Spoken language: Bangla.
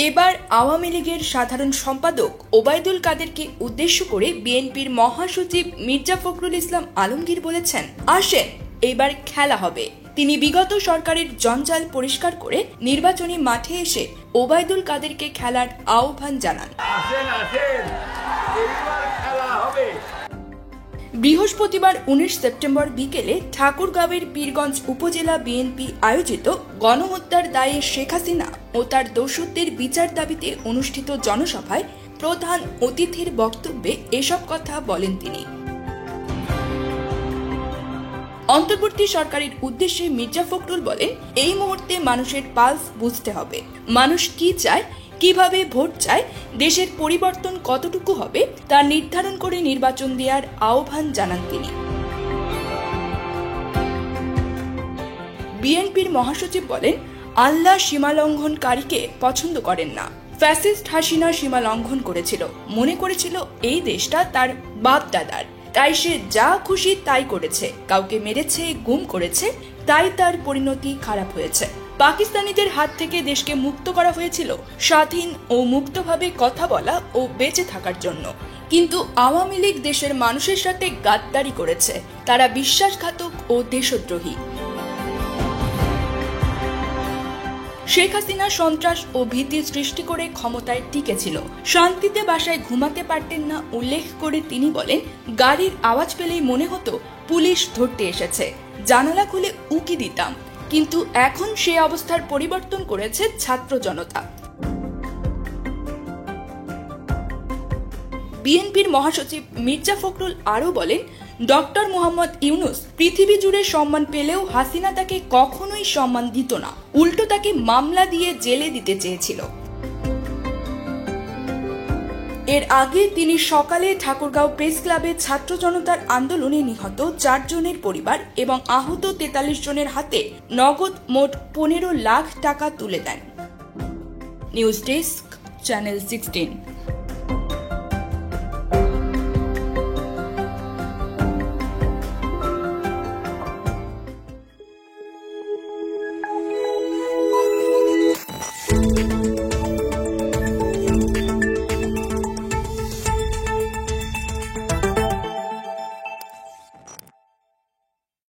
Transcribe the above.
এবার আওয়ামী লীগের সাধারণ সম্পাদক ওবায়দুল কাদেরকে উদ্দেশ্য করে বিএনপির মহাসচিব মির্জা ফখরুল ইসলাম আলমগীর বলেছেন, আসেন এবার খেলা হবে। তিনি বিগত সরকারের জঞ্জাল পরিষ্কার করে নির্বাচনী মাঠে এসে ওবায়দুল কাদেরকে খেলার আহ্বান জানান। বৃহস্পতিবার 19 সেপ্টেম্বর বিকেলে ঠাকুরগাঁওয়ের পীরগঞ্জ উপজেলা বিএনপি আয়োজিত গণহত্যার দায়ে শেখ হাসিনা ও তার দোষরদের বিচার দাবিতে অনুষ্ঠিত জনসভায় প্রধান অতিথির বক্তব্যে এসব কথা বলেন তিনি। অন্তর্বর্তী সরকারের উদ্দেশ্যে মির্জা ফখরুল বলেন, এই মুহূর্তে মানুষের পালস বুঝতে হবে। মানুষ কি চায়, কিভাবে ভোট চায়, দেশের পরিবর্তন কতটুকু হবে তা নির্ধারণ করে নির্বাচন দেওয়ার আহ্বান জানান তিনি। বিএনপির মহাসচিব বলেন, আল্লাহ সীমালঙ্ঘনকারীকে পছন্দ করেন না। ফ্যাসিস্ট হাসিনা সীমা লঙ্ঘন করেছিল, মনে করেছিল এই দেশটা তার বাপ দাদার, তাই সে যা খুশি তাই করেছে, কাউকে মেরেছে, গুম করেছে, তাই তার পরিণতি খারাপ হয়েছে। পাকিস্তানিদের হাত থেকে দেশকে মুক্ত করা হয়েছিল স্বাধীন ও মুক্তভাবে কথা বলা ও বেঁচে থাকার জন্য, কিন্তু আওয়ামী লীগ দেশের মানুষের সাথে গাদ্দারি করেছে। তারা বিশ্বাসঘাতক ও দেশদ্রোহী। শেখ হাসিনা সন্ত্রাস ও ভীতি সৃষ্টি করে ক্ষমতায় টিকেছিল, শান্তিতে বাসায় ঘুমাতে পারতেন না উল্লেখ করে তিনি বলেন, গাড়ির আওয়াজ পেলেই মনে হতো পুলিশ ধরতে এসেছে, জানালা খুলে উকি দিতাম, কিন্তু এখন সে অবস্থার পরিবর্তন করেছে ছাত্র জনতা। বিএনপির মহাসচিব মির্জা ফখরুল আরও বলেন, ডক্টর মোহাম্মদ ইউনূস পৃথিবী জুড়ে সম্মান পেলেও হাসিনা তাকে কখনোই সম্মান দিত না, উল্টো তাকে মামলা দিয়ে জেলে দিতে চেয়েছিল। এর আগে তিনি সকালে ঠাকুরগাঁও প্রেস ক্লাবে ছাত্র জনতার আন্দোলনে নিহত 4 জনের পরিবার এবং আহত 43 জনের হাতে নগদ মোট 15 লাখ টাকা তুলে দেন। News desk, channel 16।